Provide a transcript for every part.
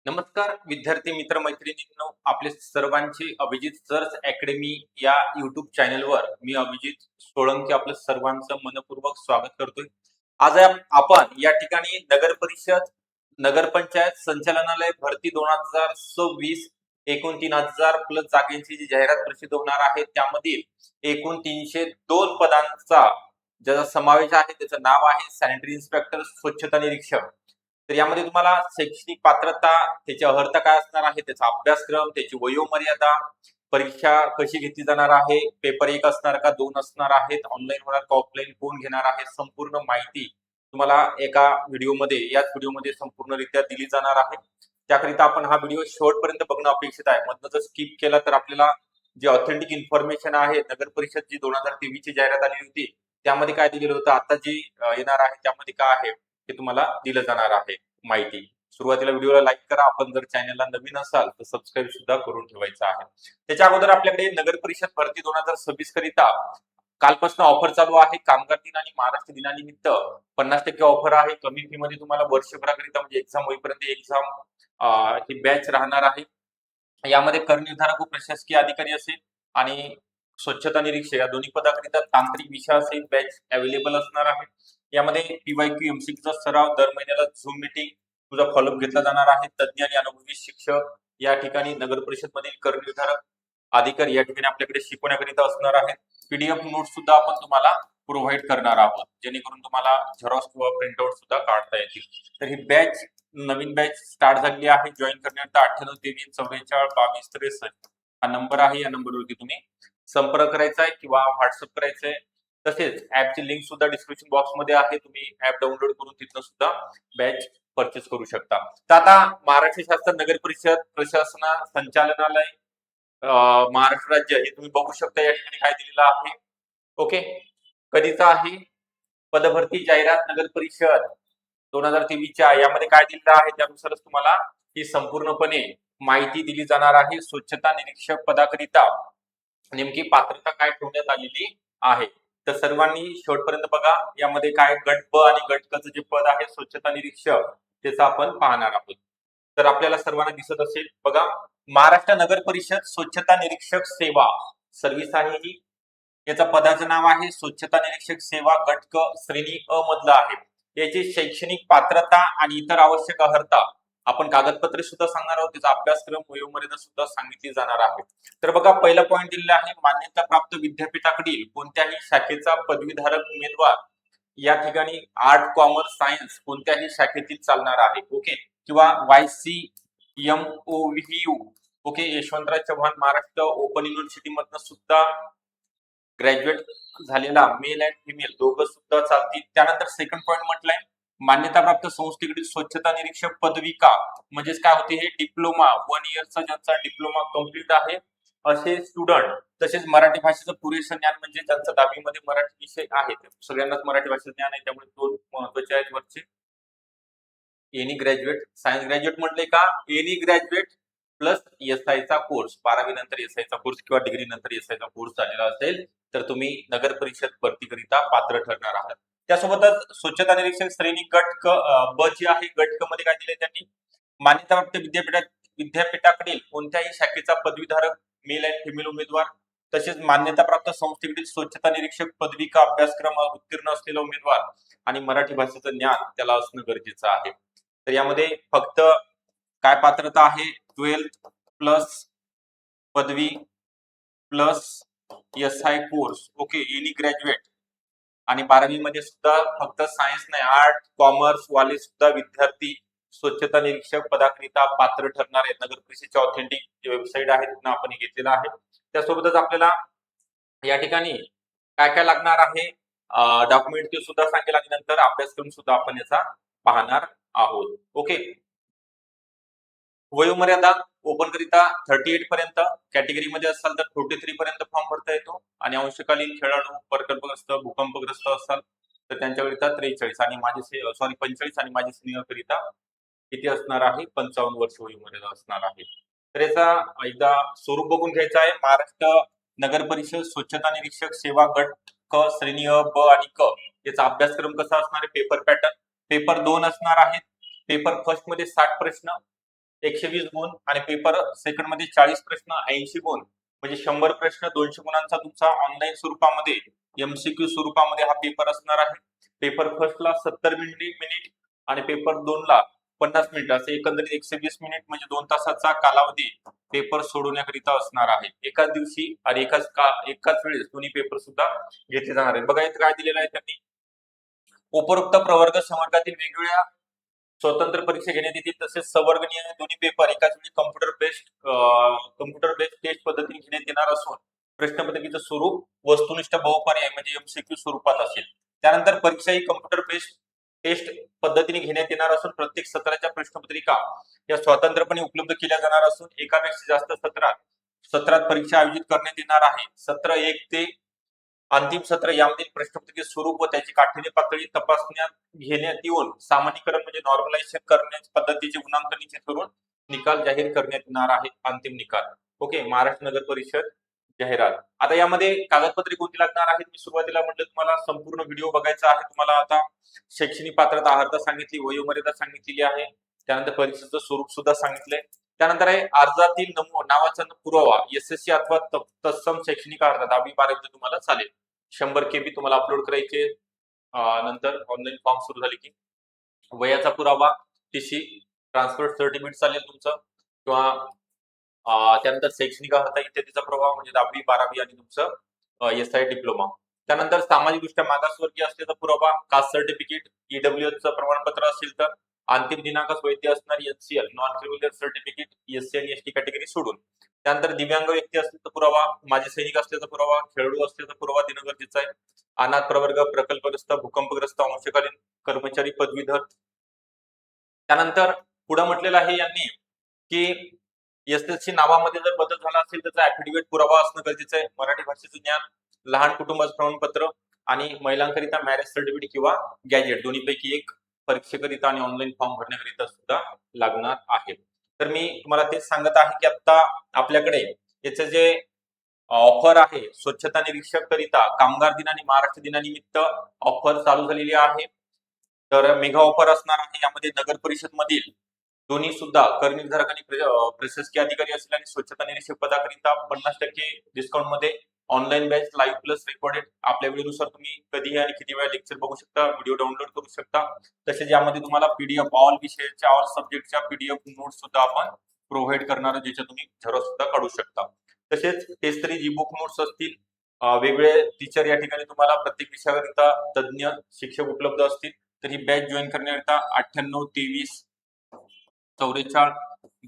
नमस्कार विद्यार्थी मित्र मैत्रिणींनो, आपले सर्वांचे अभिजित सर्च अकॅडमी या युट्यूब चॅनलवर मी अभिजित सोळंकी आपलं सर्वांचं मनपूर्वक स्वागत करतोय. आज आपण या ठिकाणी नगर परिषद नगरपंचायत संचालनालय भरती 2026 एकूण 3000 प्लस जागांची जी जाहिरात प्रसिद्ध होणार आहे त्यामधील एकूण 302 पदांचा ज्याचा समावेश आहे त्याचं नाव आहे सॅनिटरी इन्स्पेक्टर स्वच्छता निरीक्षक. तर यामध्ये तुम्हाला शैक्षणिक पात्रता, त्याची अर्हता काय असणार आहे, त्याचा अभ्यासक्रम, त्याची वयोमर्यादा, परीक्षा कशी घेतली जाणार आहे, पेपर 1 असणार का 2 असणार आहेत, ऑनलाईन होणार का ऑफलाईन, कोण घेणार आहे, संपूर्ण माहिती तुम्हाला एका व्हिडिओमध्ये याच व्हिडिओमध्ये संपूर्णरित्या दिली जाणार आहे. त्याकरिता आपण हा व्हिडिओ शेवटपर्यंत बघणं अपेक्षित आहे. मधनं जर स्किप केला तर आपल्याला जी ऑथेंटिक इन्फॉर्मेशन आहे, नगर परिषद जी 2023 ची जाहिरात आली होती त्यामध्ये काय दिलेलं होतं, आता जी येणार आहे त्यामध्ये काय आहे हे तुम्हाला दिलं जाणार आहे माहिती. सुरुवातीला व्हिडिओला लाईक करा. आपण जर चॅनलला नवीन असाल तर सबस्क्राईब सुद्धा करून ठेवायचं आहे. त्याच्या अगोदर आपल्याकडे नगर परिषद भरती 2026 करिता कालपासून ऑफर चालू आहे. कामगार दिन आणि महाराष्ट्र दिनानिमित्त 50% ऑफर आहे. कमी फी मध्ये तुम्हाला वर्षभराकरिता म्हणजे एक्झाम होईपर्यंत एक्झाम ही बॅच राहणार आहे. यामध्ये करनिर्धारक व प्रशासकीय अधिकारी असेल आणि स्वच्छता निरीक्षक या दोन्ही पदाकरिता तांत्रिक विषय असेल बॅच अवेलेबल असणार आहे. यामध्ये पीवायक्यू एमसीक्यूचा सराव, दर महिन्याला झूम मीटिंग, तुझा फॉलोअप घेतला जाणार आहे. तज्ञ आणि अनुभवी शिक्षक या ठिकाणी नगर परिषद मधील करनिर्धारक अधिकारी या ठिकाणी आपल्याकडे शिकवण्याकरिता असणार आहेत. पीडीएफ नोट सुद्धा आपण तुम्हाला प्रोव्हाइड करणार आहोत जेणेकरून तुम्हाला झेरॉक्स किंवा प्रिंटआउट सुद्धा काढता येतील. तर ही बॅच नवीन बॅच स्टार्ट झाली आहे. जॉईन करण्याकरिता 98 23 44 22 63 हा नंबर आहे. या नंबरवरती तुम्ही संपर्क करायचा आहे किंवा व्हॉट्सअप करायचंय. तसेच ऍपची लिंक सुद्धा डिस्क्रिप्शन बॉक्स मध्ये आहे. तुम्ही ऍप डाउनलोड करून तिथनं सुद्धा बॅच परचेस करू शकता. तर आता महाराष्ट्र शासन नगर परिषद प्रशासन संचालनालय महाराष्ट्र राज्य हे तुम्ही बघू शकता. या ठिकाणी काय दिलेलं आहे. ओके, कधीचा आहे पदभरती जाहिरात नगर परिषद 2023च्या यामध्ये काय दिलेलं आहे त्यानुसारच तुम्हाला ही संपूर्णपणे माहिती दिली जाणार आहे. स्वच्छता निरीक्षक पदाकरिता नेमकी पात्रता काय ठेवण्यात आलेली आहे. तर सर्वांनी शेवटपर्यंत बघा. यामध्ये काय गट ब आणि गट क चे जे पद आहे स्वच्छता निरीक्षक त्याचं आपण पाहणार आहोत. तर आपल्याला सर्वांना दिसत असेल बघा, महाराष्ट्र नगर परिषद स्वच्छता निरीक्षक सेवा सर्व्हिस आहे ही. याचा पदाचं नाव आहे स्वच्छता निरीक्षक सेवा. गट क श्रेणी अ मधलं आहे. याची शैक्षणिक पात्रता आणि इतर आवश्यक अर्हता आपण कागदपत्रे सुद्धा सांगणार आहोत. त्याचा अभ्यासक्रम वयोमर्यादा सुद्धा सांगितली जाणार आहे. तर बघा, पहिला पॉईंट दिलेला आहे मान्यता प्राप्त विद्यापीठाकडील कोणत्याही शाखेचा पदवीधारक उमेदवार या ठिकाणी आर्ट, कॉमर्स, सायन्स कोणत्याही शाखेतील चालणार आहे. ओके, किंवा YCMOVU okay, Yashwantrao Chavan Maharashtra open university मधनं सुद्धा ग्रॅज्युएट झालेला मेल अँड फिमेल दोघं सुद्धा चालतील. त्यानंतर सेकंड पॉईंट म्हटलंय मान्यताप्राप्त संस्थेकडील स्वच्छता निरीक्षक पदविका म्हणजेच काय होते, हे डिप्लोमा 1 इयरचा ज्यांचा डिप्लोमा कंप्लीट आहे असे स्टुडंट, तसेच मराठी भाषेचं पुरेसं ज्ञान म्हणजे ज्यांचा 10वी मध्ये मराठी विषय आहे सगळ्यांनाच मराठी भाषेचं ज्ञान आहे त्यामुळे दोन महत्वाचे आहेत वरचे. एनी ग्रॅज्युएट, सायन्स ग्रॅज्युएट म्हटले का एनी ग्रॅज्युएट प्लस एसआय चा कोर्स, 12वी नंतर एसआय चा कोर्स किंवा डिग्री नंतर एसआय चा कोर्स झालेला असेल तर तुम्ही नगर परिषद भरतीकरिता पात्र ठरणार आहात. त्यासोबतच स्वच्छता निरीक्षक श्रेणी गट क ब जी आहे, गट क मध्ये काय दिले त्यांनी मान्यताप्राप्त विद्यापीठाकडील कोणत्याही शाखेचा पदवीधारक मेल अँड फिमेल उमेदवार, तसेच मान्यताप्राप्त संस्थेकडील स्वच्छता निरीक्षक पदविका अभ्यासक्रम उत्तीर्ण असलेला उमेदवार आणि मराठी भाषेचं ज्ञान त्याला असणं गरजेचं आहे. तर यामध्ये फक्त काय पात्रता आहे, 12th प्लस पदवी plus SI course okay, any graduate, आणि 12वी मध्ये सुद्धा फक्त सायन्स नाही आर्ट कॉमर्स वाले सुद्धा विद्यार्थी स्वच्छता निरीक्षक पदाकरिता पात्र ठरणार आहेत. नगर परिषदेची ऑथेंटिक वेबसाईट आहे तिथून आपण घेतलेला आहे. त्यासोबतच आपल्याला या ठिकाणी काय काय लागणार आहे डॉक्युमेंट ते सुद्धा सांगेल आणि नंतर अभ्यासक्रम सुद्धा आपण याचा पाहणार आहोत. ओके, वयोमर्यादा ओपन करिता 38 पर्यंत, कॅटेगरी मध्ये असाल तर 43 पर्यंत फॉर्म भरता येतो आणि अंशकालीन खेळाडू, प्रकल्पग्रस्त, भूकंपग्रस्त असाल तर त्यांच्याकरिता 43 आणि माझे 45 आणि माझे सिनियर करिता किती असणार आहे 55 वर्ष वयोमर्यादा असणार आहे. तर याचा एकदा स्वरूप बघून घ्यायचं आहे. महाराष्ट्र नगर परिषद स्वच्छता निरीक्षक सेवा गट क श्रेणी अ ब आणि क याचा अभ्यासक्रम कसा असणार आहे. पेपर पॅटर्न पेपर 2 असणार आहेत. पेपर फर्स्ट मध्ये 60 प्रश्न, 120 गुण आणि पेपर सेकंड मध्ये 40 प्रश्न 80 गुण म्हणजे 100 प्रश्न 200 गुणांचा तुमचा ऑनलाईन स्वरूपामध्ये एमसीक्यू स्वरूपामध्ये हा पेपर असणार आहे. पेपर फर्स्टला 70 मिनिट आणि पेपर 2ला 50 मिनिट असे एकंदरीत 120 मिनिट म्हणजे 2 तासाचा कालावधी पेपर सोडवण्याकरिता असणार आहे. एकाच दिवशी आणि एकाच वेळेस दोन्ही पेपर सुद्धा घेतले जाणार आहेत. बघा इथे काय दिलेलं आहे त्यांनी, उपरोक्त प्रवर्ग संवर्गातील वेगवेगळ्या स्वतंत्र परीक्षा घेण्यात येतील, तसेच संवर्गनीय दोन्ही पेपर एकाच वेळी कम्प्युटर बेस्ड टेस्ट पद्धतीने घेण्यात येणार असून प्रश्नपत्रिकेचं स्वरूप वस्तुनिष्ठ बहुपर्याय म्हणजे एमसीक्यू स्वरूपात असेल. त्यानंतर परीक्षा ही कम्प्युटर बेस्ड टेस्ट पद्धतीने घेण्यात येणार असून प्रत्येक सत्राच्या प्रश्नपत्रिका या स्वतंत्रपणे उपलब्ध केल्या जाणार असून एकापेक्षा जास्त सत्रात परीक्षा आयोजित करण्यात येणार आहे. सत्र 1 ते अंतिम सत्र यामधील प्रश्नपत्रिकेचे स्वरूप व त्याची काठिण्य पातळी तपासण्यात घेण्यात येऊन सामान्यीकरण म्हणजे नॉर्मलायझेशन करण्याच्या पद्धतीचे गुणांक निश्चित करून निकाल जाहीर करण्यात येणार आहे. अंतिम निकाल. ओके. महाराष्ट्र नगर परिषद जाहिरात. आता यामध्ये कागदपत्रे कोणती लागणार आहेत, मी सुरुवातीला म्हटलं तुम्हाला संपूर्ण व्हिडिओ बघायचा आहे. तुम्हाला आता शैक्षणिक पात्रता अर्हता सांगितली, वयोमर्यादा सांगितलेली आहे, त्यानंतर परीक्षेचं स्वरूप सुद्धा सांगितलंय. त्यानंतर आहे अर्जातील नावाचा पुरावा, एसएससी अथवा तत्सम शैक्षणिक अर्हता 10वी-12वी तुम्हाला चालेल. 100 KB तुम्हाला अपलोड करायचे. नंतर ऑनलाईन फॉर्म सुरू झाले की वयाचा पुरावा, टीसी, ट्रान्सफर सर्टिफिकेट चालेल तुमचं, किंवा त्यानंतर शैक्षणिक अर्हता इत्यादीचा पुरावा म्हणजे 10वी-12वी आणि तुमचं एसआय डिप्लोमा. त्यानंतर सामाजिकदृष्ट्या मागासवर्गीय असलेला पुरावा, कास्ट सर्टिफिकेट, ईडब्ल्यूएसचं प्रमाणपत्र असेल तर, अंतिम दिनांकास वैध असणारी HCL non criminal certificate SC आणि एसटी कॅटेगरी सोडून. त्यानंतर दिव्यांग व्यक्ती असल्याचा पुरावा, माजी सैनिक असल्याचा पुरावा, खेळाडू असल्याचा पुरावा देणं गरजेचं आहे. अनाथ प्रवर्ग, प्रकल्पग्रस्त, भूकंपग्रस्त, अंशकालीन कर्मचारी, पदवीधर. त्यानंतर पुढे म्हटलेलं आहे यांनी की एसएससी नावामध्ये जर बदल झाला असेल तर त्याचा ऍफिडेव्हिट पुरावा असणं गरजेचं आहे. मराठी भाषेचं ज्ञान, लहान कुटुंबाचं प्रमाणपत्र आणि महिलांकरिता मॅरेज सर्टिफिकेट किंवा गॅजेट दोन्हीपैकी एक परीक्षेकरिता आणि ऑनलाईन फॉर्म भरण्याकरिता सुद्धा लागणार आहे. तर मी तुम्हाला तेच सांगत आहे की आता आपल्याकडे याचं जे ऑफर आहे स्वच्छता निरीक्षक करिता कामगार दिन आणि महाराष्ट्र दिनानिमित्त ऑफर चालू झालेली आहे. तर मेगा ऑफर असणार आहे. यामध्ये नगर परिषद मधील दोन्ही सुद्धा कर निर्धारक आणि प्रशासकीय अधिकारी असेल आणि स्वच्छता निरीक्षक पदाकरिता 50% डिस्काउंट मध्ये online batch live plus recorded आपल्या वेळेनुसार तुम्ही कधीही आणि किती वेळा लेक्चर बघू शकता, व्हिडिओ डाउनलोड करू शकता. तसेच यामध्ये तुम्हाला पीडीएफ ऑल विषयाच्या ऑल सब्जेक्टच्या पीडीएफ नोट्स सुद्धा आपण प्रोव्हाइड करणार, ज्याच्या तुम्ही झेरॉक्स सुद्धा काढू शकता. तसेच test series e book notes असतील, वेगवेगळे टीचर या ठिकाणी तुम्हाला प्रत्येक विषयाकरिता तज्ञ शिक्षक उपलब्ध असतील. तर ही बॅच जॉईन करण्याकरिता 98 23 44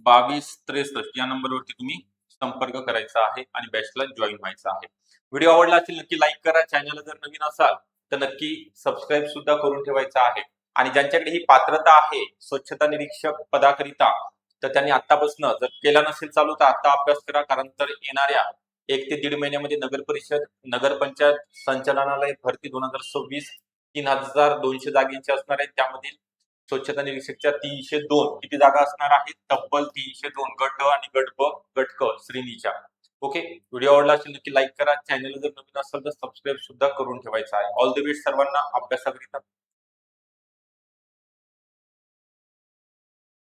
22 63 या नंबरवरती तुम्ही संपर्क करायचा आहे आणि बॅचला जॉईन व्हायचं आहे. व्हिडिओ आवडला असेल नक्की लाईक करा. चॅनलला जर नवीन असाल तर नक्की सबस्क्राईब सुद्धा करून ठेवायचं आहे. आणि ज्यांच्याकडे ही पात्रता आहे स्वच्छता निरीक्षक पदाकरिता तर त्यांनी आतापासून जर केला नसेल चालू तर आता अभ्यास करा, कारण तर येणाऱ्या 1 ते 1.5 महिन्यामध्ये नगर परिषद नगरपंचायत संचालनालय भरती 2026 3200 जागेंची असणार आहे. त्यामधील स्वच्छता निरीक्षकच्या 302 किती जागा असणार आहेत, तब्बल 302 गट ड आणि गट ब गट क श्रेणीच्या. ओके. व्हिडिओ आवडला असेल नक्की लाईक करा. चॅनल जर नवीन असेल तर सबस्क्राईब सुद्धा करून ठेवायचा आहे. ऑल द बेस्ट सर्वांना अभ्यासाकरिता.